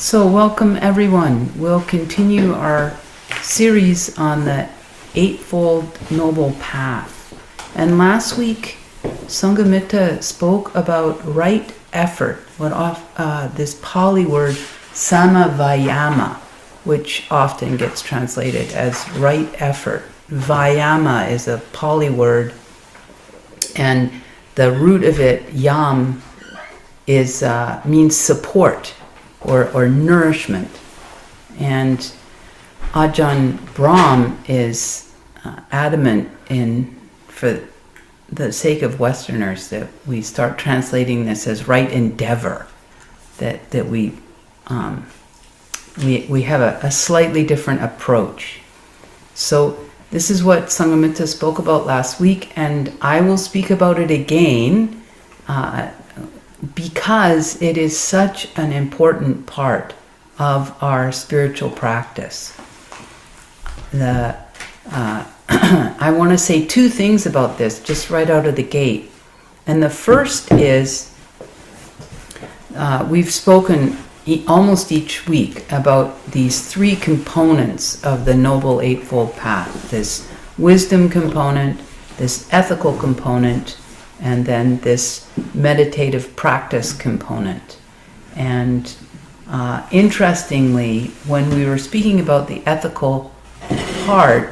So welcome everyone. We'll continue our series on the Eightfold Noble Path. And last week, Sanghamitra spoke about right effort, this Pali word samavayama, which often gets translated as right effort. Vayama is a Pali word, and the root of it, yam, is means support or nourishment. And Ajahn Brahm is adamant for the sake of Westerners, that we start translating this as right endeavor, that we have a slightly different approach. So this is what Sanghamitra spoke about last week, and I will speak about it again because it is such an important part of our spiritual practice. I want to say two things about this just right out of the gate. And the first is, we've spoken almost each week about these three components of the Noble Eightfold Path. This wisdom component, this ethical component, and then this meditative practice component. And interestingly, when we were speaking about the ethical part,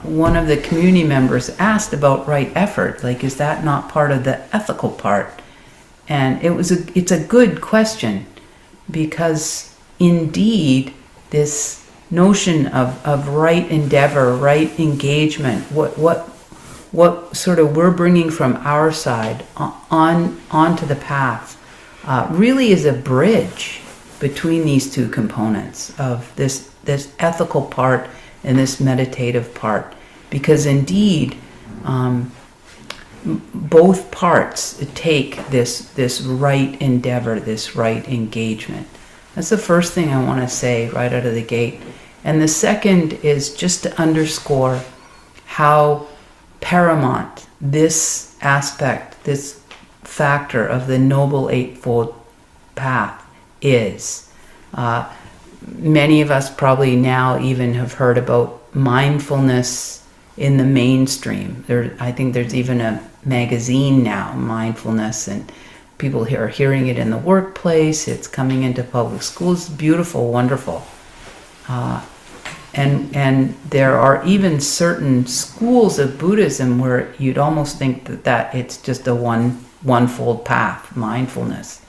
one of the community members asked about right effort, like, is that not part of the ethical part? And it's a good question, because indeed this notion of right endeavor, right engagement, what sort of we're bringing from our side onto the path, really is a bridge between these two components of this ethical part and this meditative part, because indeed both parts take this right endeavor, this right engagement. That's the first thing I want to say right out of the gate. And the second is just to underscore how paramount this aspect, this factor of the Noble Eightfold Path is. Many of us probably now even have heard about mindfulness in the mainstream. I think there's even a magazine now, Mindfulness, and people are hearing it in the workplace. It's coming into public schools. Beautiful, wonderful. And there are even certain schools of Buddhism where you'd almost think that it's just a one-fold path, mindfulness.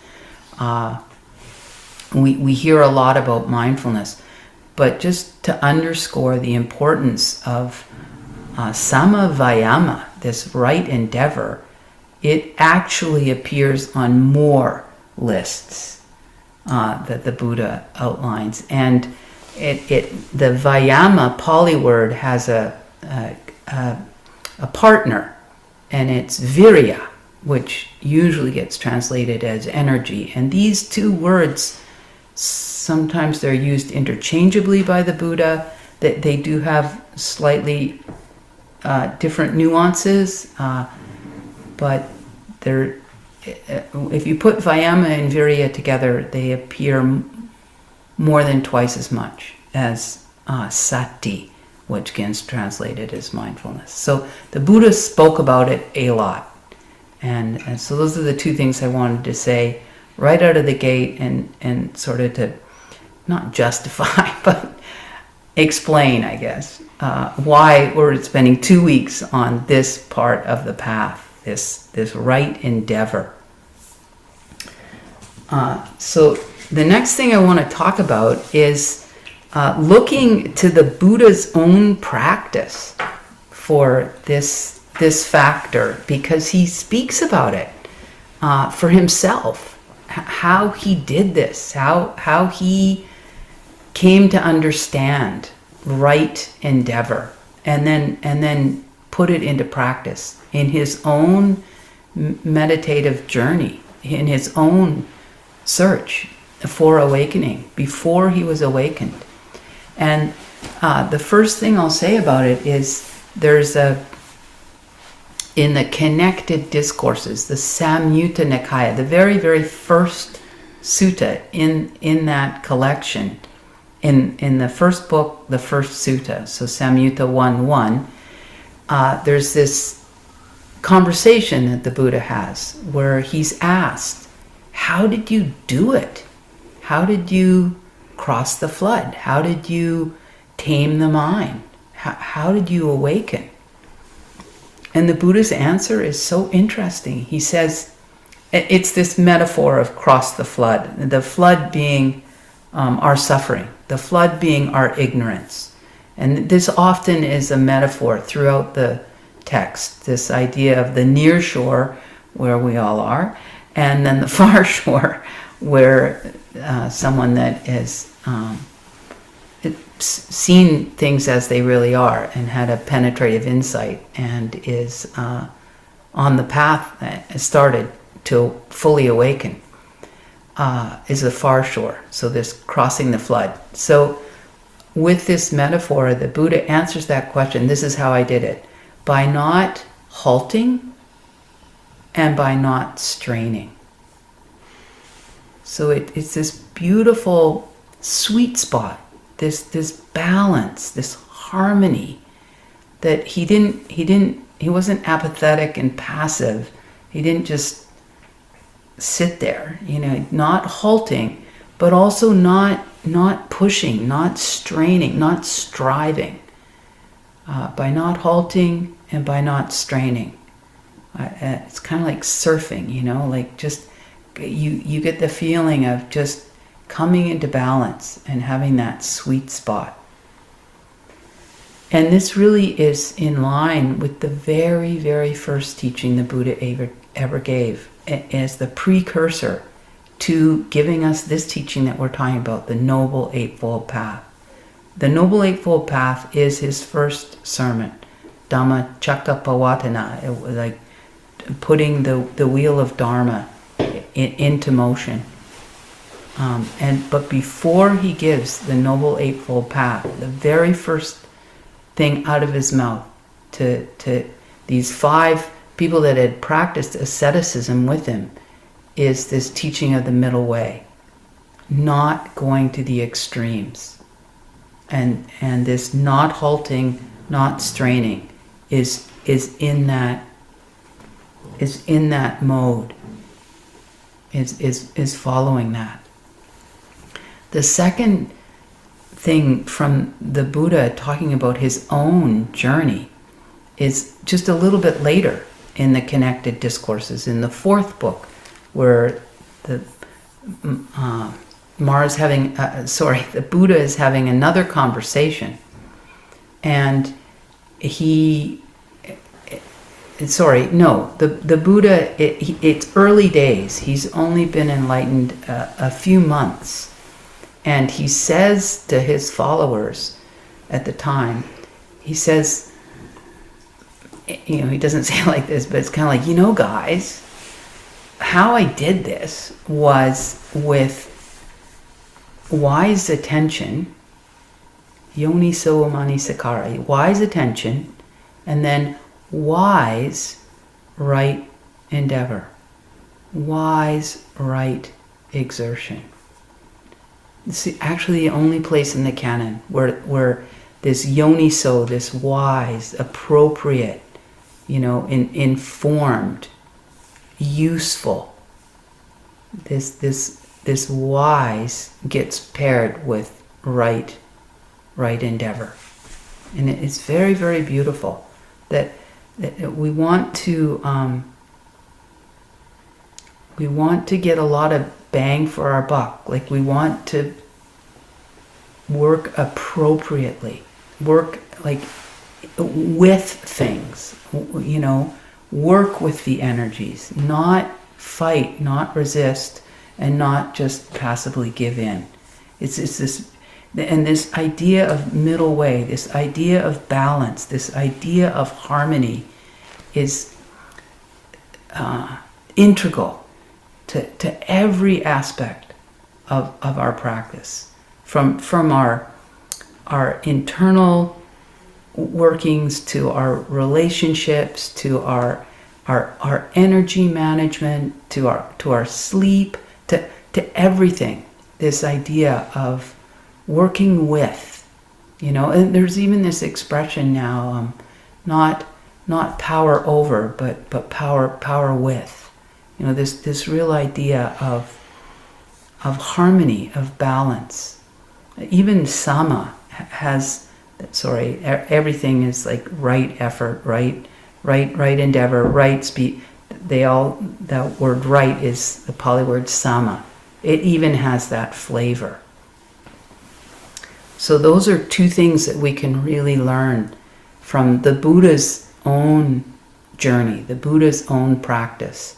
We hear a lot about mindfulness, but just to underscore the importance of samavayama, this right endeavor, it actually appears on more lists that the Buddha outlines. And the Vayama Pali word has a partner, and it's virya, which usually gets translated as energy. And these two words, sometimes they're used interchangeably by the Buddha. That they do have slightly different nuances, but if you put Vayama and virya together, they appear more than twice as much as sati, which gets translated as mindfulness. So the Buddha spoke about it a lot. And so those are the two things I wanted to say right out of the gate, and sort of to not justify, but explain, I guess, why we're spending 2 weeks on this part of the path, this right endeavor. So the next thing I want to talk about is looking to the Buddha's own practice for this factor, because he speaks about it for himself, how he did this, how he came to understand right endeavor, and then put it into practice in his own meditative journey, in his own search for awakening, before he was awakened. And the first thing I'll say about it is there's in the connected discourses, the Samyutta Nikaya, the very, very first sutta in that collection. In the first book, the first sutta, so Samyutta 1:1, there's this conversation that the Buddha has where he's asked, how did you do it? How did you cross the flood? How did you tame the mind? How did you awaken? And the Buddha's answer is so interesting. He says, it's this metaphor of cross the flood. The flood being our suffering. The flood being our ignorance. And this often is a metaphor throughout the text. This idea of the near shore, where we all are, and then the far shore, where someone that has seen things as they really are and had a penetrative insight and is on the path that started to fully awaken is the far shore. So this crossing the flood. So with this metaphor, the Buddha answers that question. This is how I did it. By not halting and by not straining. So it's this beautiful sweet spot, this balance, this harmony that he wasn't apathetic and passive. He didn't just sit there, not halting, but also not pushing, not straining, not striving. By not halting and by not straining. It's kind of like surfing, like just you get the feeling of just coming into balance and having that sweet spot. And this really is in line with the very, very first teaching the Buddha ever gave as the precursor to giving us this teaching that we're talking about, the Noble Eightfold Path. The Noble Eightfold Path is his first sermon, Dhamma Chakkappavatana. It was like putting the wheel of Dharma into motion. But before he gives the Noble Eightfold Path, the very first thing out of his mouth to these 5 people that had practiced asceticism with him is this teaching of the middle way, not going to the extremes. And this not halting, not straining is in that mode, is following that. The second thing from the Buddha talking about his own journey is just a little bit later in the connected discourses, in the 4th book, where the Buddha is having another conversation, and the Buddha, it's early days. He's only been enlightened a few months, and he says to his followers at the time, he says, he doesn't say it like this, but it's kind of like, guys, how I did this was with wise attention, yoniso manasikara, wise attention, and then wise right endeavor, wise right exertion. It's actually the only place in the canon where this yoniso, this wise, appropriate, informed, useful, this wise gets paired with right endeavor. And it's very, very beautiful that we want to get a lot of bang for our buck. Like, we want to work appropriately, work like with things, work with the energies, not fight, not resist, and not just passively give in. It's this, and this idea of middle way, this idea of balance, this idea of harmony is integral to every aspect of our practice, from our internal workings to our relationships, to our energy management, to our sleep, to to everything. This idea of working with, and there's even this expression now, not power over, but power with. This real idea of harmony, of balance. Even sama has, everything is like right effort, right endeavor, right speed. That word right is the Pali word sama. It even has that flavor. So those are two things that we can really learn from the Buddha's own journey, the Buddha's own practice.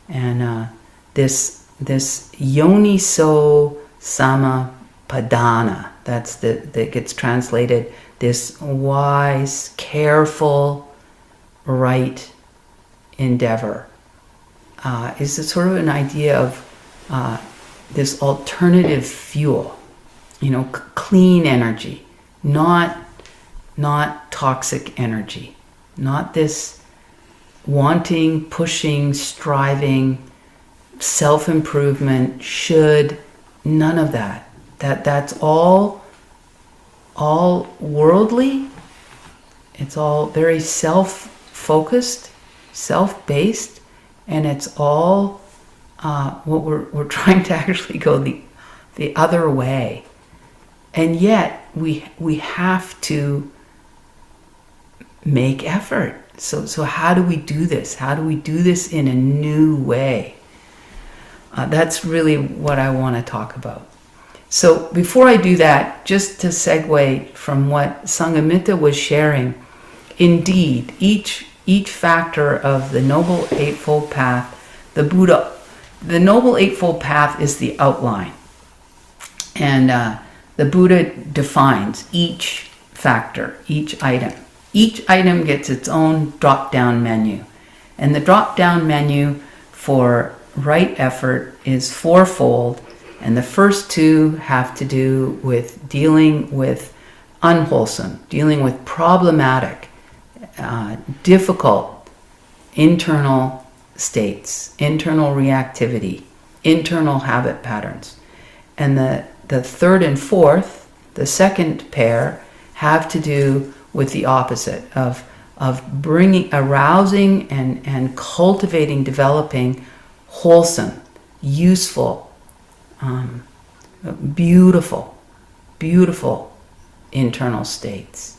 And this yoniso samapadana, that gets translated, this wise, careful, right endeavor, is a sort of an idea of this alternative fuel, clean energy, not toxic energy, not this wanting, pushing, striving, self-improvement, should, none of that. That's all worldly. It's all very self-focused, self-based, and it's all what we're trying to actually go the other way. And yet we have to make effort. So how do we do this? How do we do this in a new way? That's really what I want to talk about. So before I do that, just to segue from what Sanghamitra was sharing, indeed, each factor of the Noble Eightfold Path, the Noble Eightfold Path is the outline. And the Buddha defines each factor, each item. Each item gets its own drop-down menu. And the drop-down menu for right effort is fourfold. And the first two have to do with dealing with unwholesome, dealing with problematic, difficult internal states, internal reactivity, internal habit patterns. And the third and fourth, the second pair, have to do with the opposite of arousing and cultivating, developing wholesome, useful, beautiful internal states.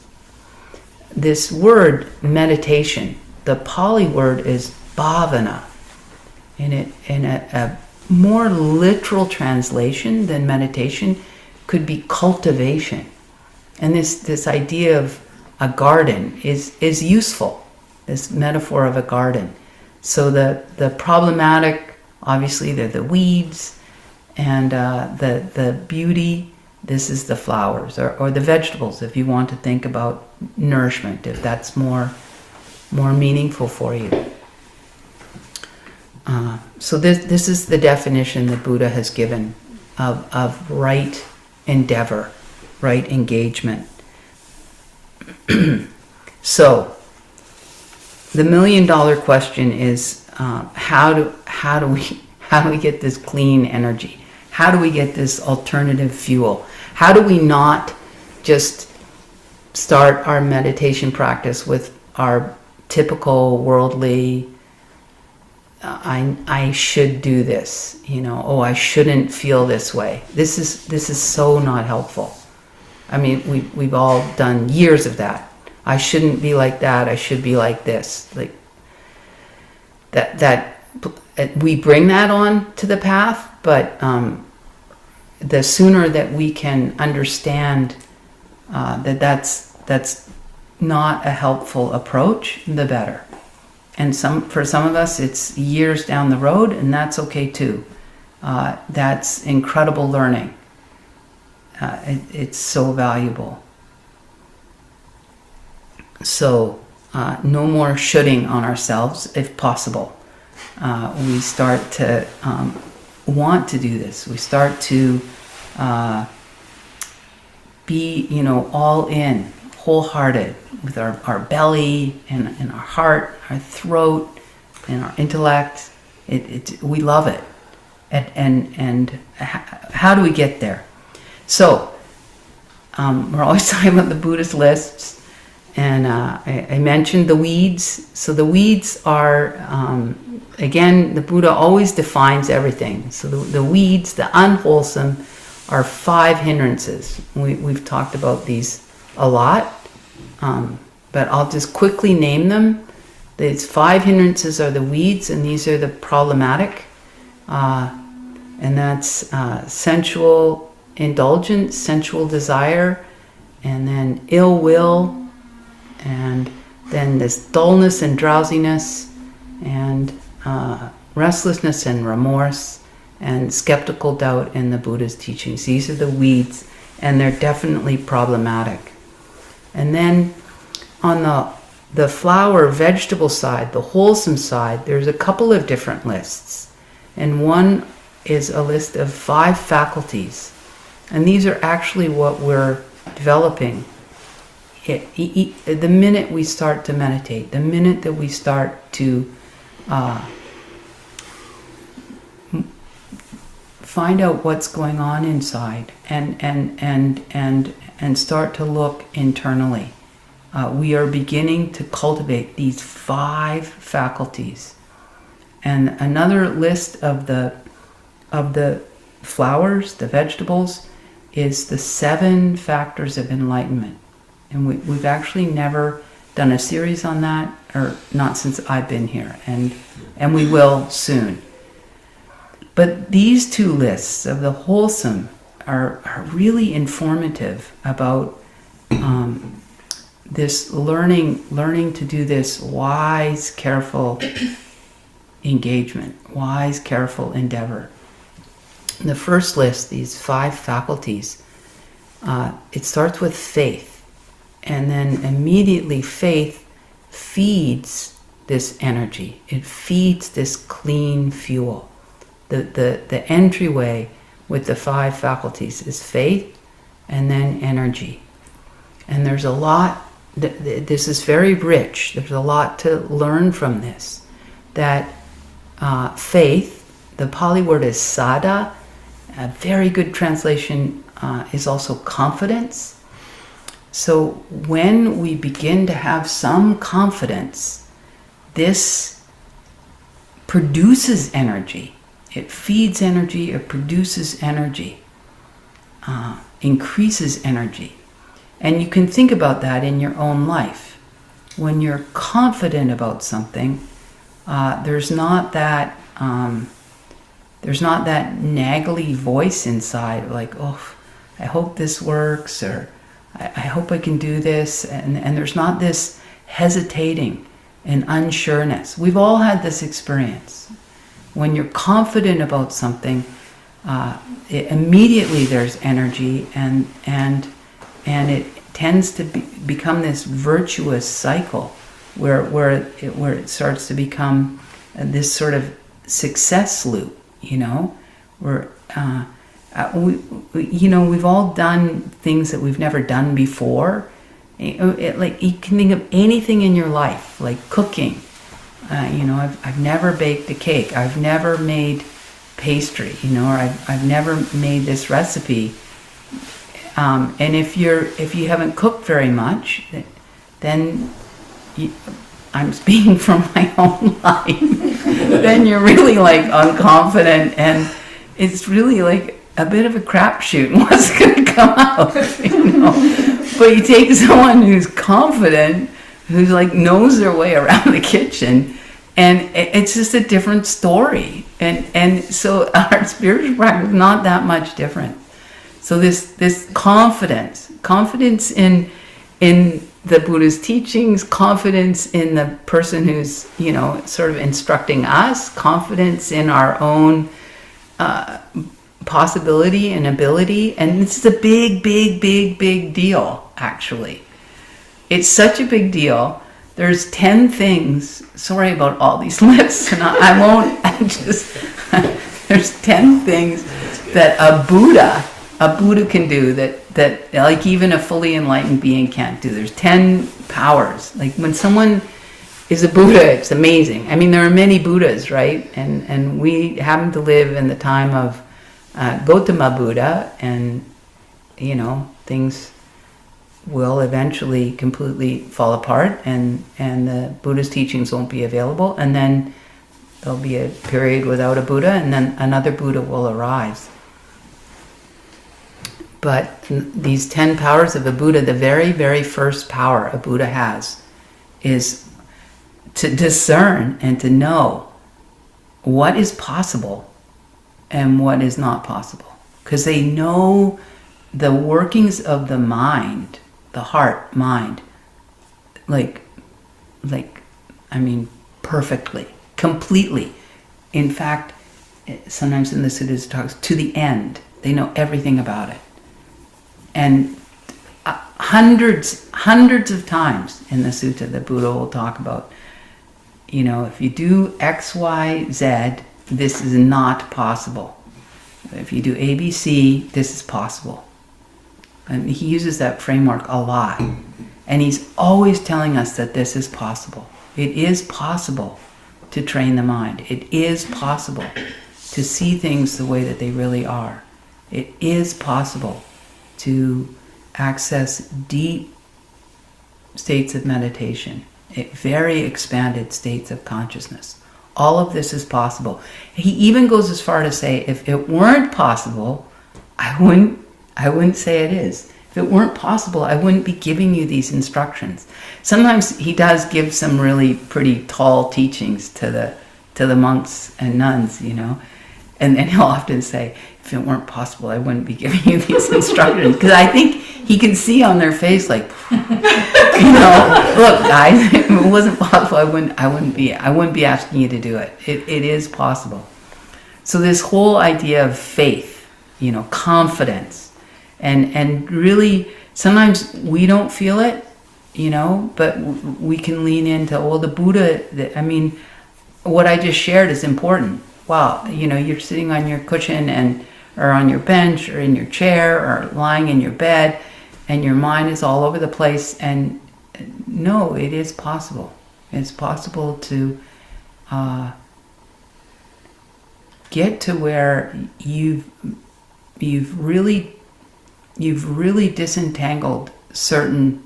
This word meditation, the Pali word is bhavana. In a more literal translation than meditation could be cultivation. And this idea of a garden is useful, this metaphor of a garden. So the problematic, obviously, they're the weeds, and the beauty, this is the flowers, or the vegetables, if you want to think about nourishment, if that's more meaningful for you. So this is the definition that Buddha has given of right endeavor, right engagement. So the $1 million question is how do we get this clean energy? How do we get this alternative fuel? How do we not just start our meditation practice with our typical worldly I should do this, I shouldn't feel this way. This is so not helpful. I mean, we've all done years of that. I shouldn't be like that. I should be like this. Like that we bring that on to the path, but the sooner that we can understand that's not a helpful approach, the better. And for some of us, it's years down the road, and that's okay too. That's incredible learning. It's so valuable. So no more shoulding on ourselves, if possible. We start to want to do this. We start to be, all in, wholehearted, with our belly and our heart, our throat, and our intellect. We love it. and how do we get there? So we're always talking about the Buddhist lists, and I mentioned the weeds. So the weeds are, again, the Buddha always defines everything. So the weeds, the unwholesome, are 5 hindrances. We've talked about these a lot, but I'll just quickly name them. These 5 hindrances are the weeds, and these are the problematic. And that's sensual indulgence, sensual desire, and then ill will, and then this dullness and drowsiness, and restlessness and remorse, and skeptical doubt in the Buddha's teachings. These are the weeds, and they're definitely problematic. And then on the flower vegetable side, the wholesome side, there's a couple of different lists. And one is a list of 5 faculties. And these are actually what we're developing. The minute we start to meditate, the minute that we start to find out what's going on inside and start to look internally, we are beginning to cultivate these 5 faculties. And another list of the flowers, the vegetables, is the 7 factors of enlightenment. And we've actually never done a series on that, or not since I've been here, and we will soon. But these 2 lists of the wholesome are really informative about this learning to do this wise, careful engagement, wise, careful endeavor. The first list, these 5 faculties, it starts with faith. And then immediately faith feeds this energy. It feeds this clean fuel. The entryway with the 5 faculties is faith and then energy. And there's a lot, this is very rich. There's a lot to learn from this. That faith, the Pali word is sada. A very good translation is also confidence. So when we begin to have some confidence, this produces energy. It feeds energy, it produces energy, increases energy. And you can think about that in your own life. When you're confident about something, there's not that naggly voice inside, like, oh, I hope this works, or I hope I can do this, and there's not this hesitating and unsureness. We've all had this experience. When you're confident about something, immediately there's energy, and it tends to become this virtuous cycle where it starts to become this sort of success loop. Where we've all done things that we've never done before. Like you can think of anything in your life, like cooking. I've never baked a cake. I've never made pastry. Or I've never made this recipe. And if you haven't cooked very much, then I'm speaking from my own life. Then you're really like unconfident, and it's really like a bit of a crapshoot what's going to come out, But you take someone who's confident, who's like knows their way around the kitchen, and it's just a different story. And so our spiritual practice is not that much different. So this confidence in the Buddha's teachings, confidence in the person who's sort of instructing us, confidence in our own possibility and ability. And it's a big, big, big, big deal, actually. It's such a big deal. There's 10 things, sorry about all these lists, and I won't, there's 10 things that a Buddha can do that like even a fully enlightened being can't do. There's 10 powers. Like when someone is a Buddha. It's amazing. I mean, there are many Buddhas, right? And we happen to live in the time of Gautama Buddha, and things will eventually completely fall apart, and the Buddha's teachings won't be available, and then there'll be a period without a Buddha, and then another Buddha will arise. But these 10 powers of a Buddha, the very, very first power a Buddha has is to discern and to know what is possible and what is not possible. Because they know the workings of the mind, the heart, mind, perfectly, completely. In fact, sometimes in the Suttas it talks to the end. They know everything about it. And hundreds of times in the sutta, the Buddha will talk about, if you do X, Y, Z, this is not possible. If you do A, B, C, this is possible. And he uses that framework a lot. And he's always telling us that this is possible. It is possible to train the mind. It is possible to see things the way that they really are. It is possible to access deep states of meditation, very expanded states of consciousness. All of this is possible. He even goes as far to say, if it weren't possible, I wouldn't say it is. If it weren't possible, I wouldn't be giving you these instructions. Sometimes he does give some really pretty tall teachings to the monks and nuns, and he'll often say, if it weren't possible, I wouldn't be giving you these instructions. Because I think he can see on their face, like, look, guys, if it wasn't possible, I wouldn't be asking you to do it. It is possible. So this whole idea of faith, confidence, and really, sometimes we don't feel it, but we can lean into, the Buddha, what I just shared is important. Wow, you're sitting on your cushion or on your bench or in your chair or lying in your bed, and your mind is all over the place, and no, it is possible. It's possible to get to where you've really disentangled certain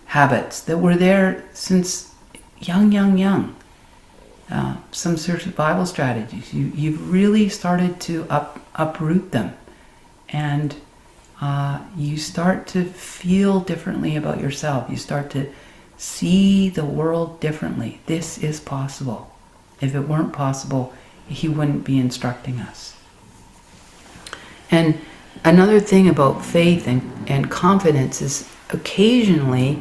habits that were there since young. Some survival strategies. You've really started to uproot them, and you start to feel differently about yourself. You start to see the world differently. This is possible. If it weren't possible, he wouldn't be instructing us. And another thing about faith and confidence is occasionally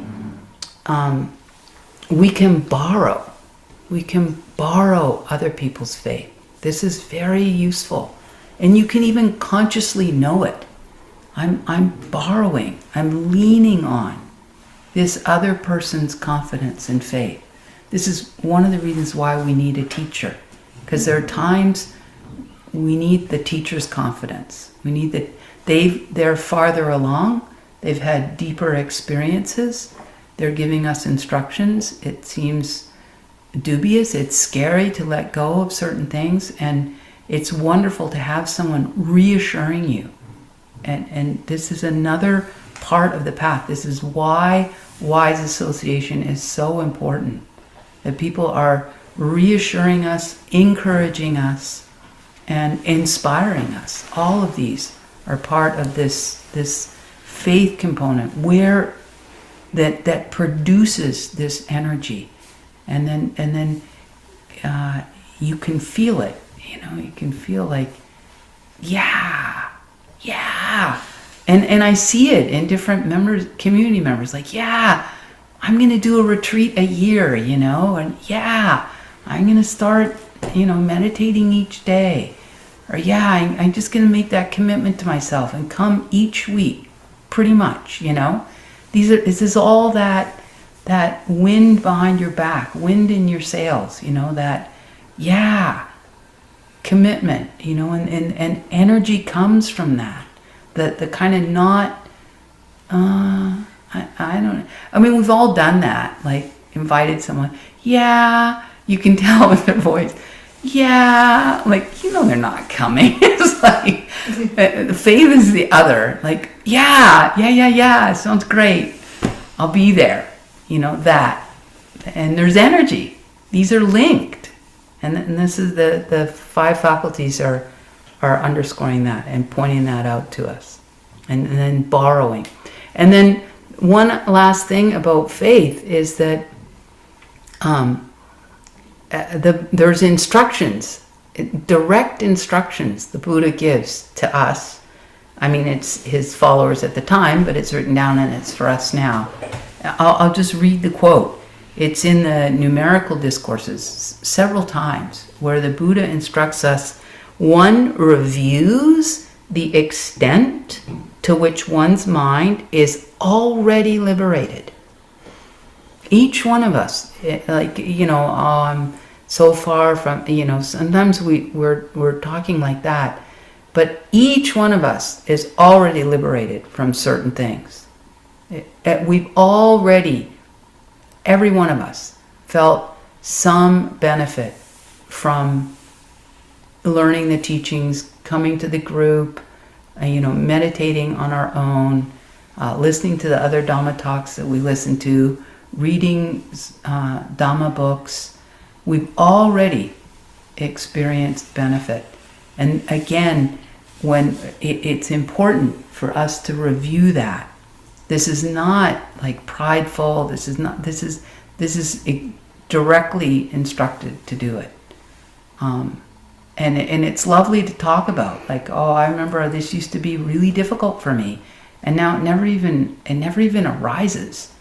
we can borrow other people's faith. This is very useful. And you can even consciously know it. I'm borrowing, I'm leaning on this other person's confidence and faith. This is one of the reasons why we need a teacher. Because there are times we need the teacher's confidence. We need they're farther along, they've had deeper experiences, they're giving us instructions. It seems dubious, it's scary to let go of certain things, and it's wonderful to have someone reassuring you. And this is another part of the path. This is why wise association is so important. That people are reassuring us, encouraging us, and inspiring us. All of these are part of this faith component where that produces this energy. And then you can feel it. You can feel like, yeah. And I see it in different community members, like, yeah, I'm going to do a retreat a year, and yeah, I'm going to start, meditating each day. Or yeah, I'm just going to make that commitment to myself and come each week, pretty much, This is all that wind behind your back, wind in your sails, that, yeah, commitment, and energy comes from that. The kind of not, I don't know. We've all done that. Like, invited someone, yeah, you can tell with their voice, yeah, like, you know, they're not coming. It's like, faith is the other, like, yeah, sounds great, I'll be there, you know, that. And there's energy. These are linked. And this is the five faculties are underscoring that and pointing that out to us. And then borrowing. And then one last thing about faith is that there's instructions, direct instructions the Buddha gives to us. I mean, it's his followers at the time, but it's written down and it's for us now. I'll just read the quote. It's in the numerical discourses several times where the Buddha instructs us, one reviews the extent to which one's mind is already liberated. Each one of us, like, you know, oh, I'm so far from, you know, sometimes we're talking like that, but each one of us is already liberated from certain things. We've already, every one of us, felt some benefit from learning the teachings, coming to the group, you know, meditating on our own, listening to the other Dhamma talks that we listen to, reading Dhamma books. We've already experienced benefit. And again, when it's important for us to review that. This is not like prideful. This is directly instructed to do it. And it's lovely to talk about, like, oh, I remember this used to be really difficult for me, and now it never even arises.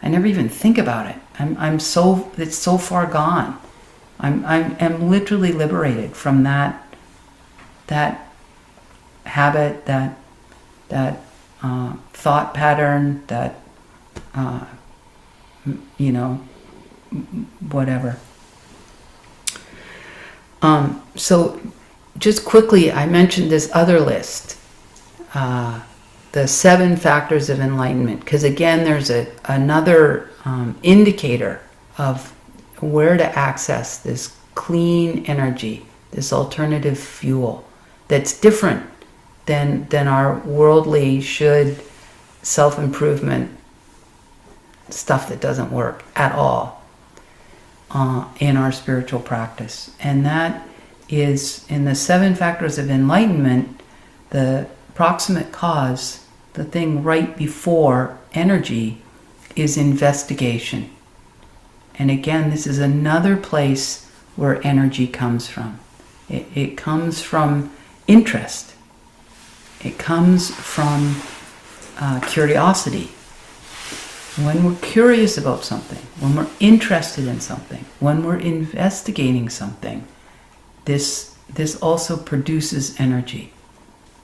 I never even think about it. It's so far gone. I'm literally liberated from that habit, that thought pattern, that you know, whatever. So just quickly, I mentioned this other list, the 7 factors of enlightenment, because again, there's another indicator of where to access this clean energy, this alternative fuel that's different than our worldly self-improvement stuff that doesn't work at all. In our spiritual practice. And that is, in the 7 factors of enlightenment, the proximate cause, the thing right before energy, is investigation. And again, this is another place where energy comes from. It comes from interest. It comes from curiosity. When we're curious about something, when we're interested in something, when we're investigating something, this also produces energy.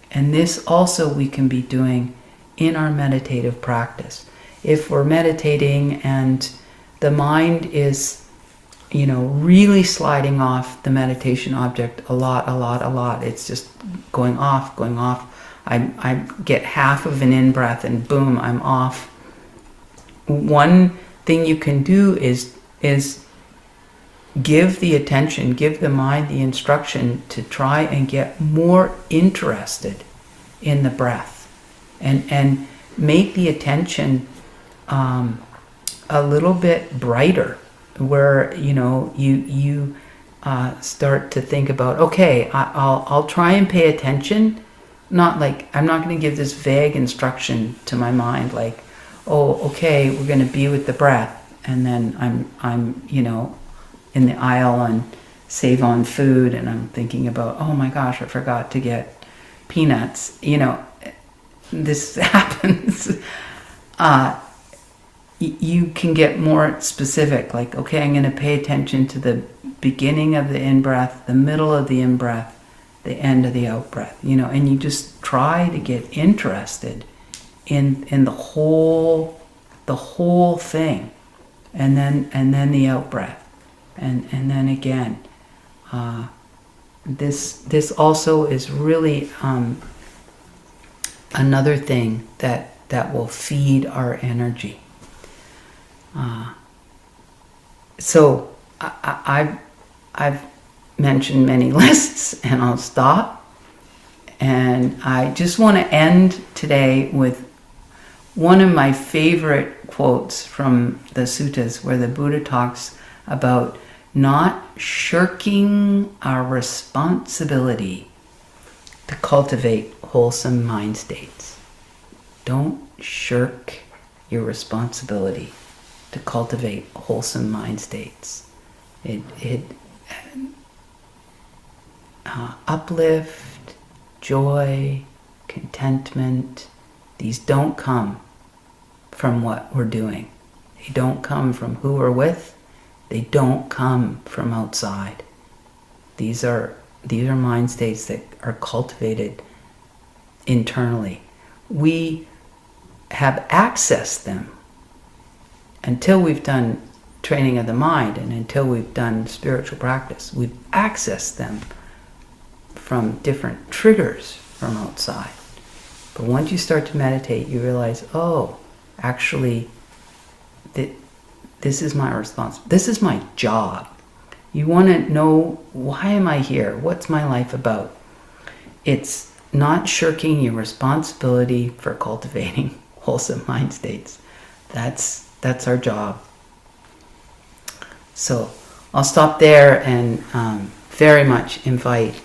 And this also we can be doing in our meditative practice. If we're meditating and the mind is, you know, really sliding off the meditation object a lot, it's just going off. I get half of an in-breath and boom, I'm off. One thing you can do is give the attention, give the mind the instruction to try and get more interested in the breath, and make the attention a little bit brighter, where you start to think about, okay, I'll try and pay attention. Not like, I'm not going to give this vague instruction to my mind like, oh, okay, we're going to be with the breath, and then I'm in the aisle and save on food, and I'm thinking about, oh my gosh, I forgot to get peanuts. This happens. You can get more specific, like, okay, I'm going to pay attention to the beginning of the in-breath, the middle of the in-breath, the end of the out-breath, and you just try to get interested in the whole thing, and then the out-breath, and then again. This also is really another thing that will feed our energy. So I've mentioned many lists, and I'll stop. And I just want to end today with one of my favorite quotes from the suttas, where the Buddha talks about not shirking our responsibility to cultivate wholesome mind states. Don't shirk your responsibility to cultivate wholesome mind states. It uplift, joy, contentment, these don't come from what we're doing. They don't come from who we're with. They don't come from outside. These are mind states that are cultivated internally. We have accessed them until we've done training of the mind and until we've done spiritual practice. We've accessed them from different triggers from outside. But once you start to meditate, you realize, oh, actually, this is my responsibility. This is my job. You want to know, why am I here? What's my life about? It's not shirking your responsibility for cultivating wholesome mind states. That's our job. So I'll stop there and very much invite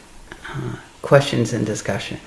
questions and discussion.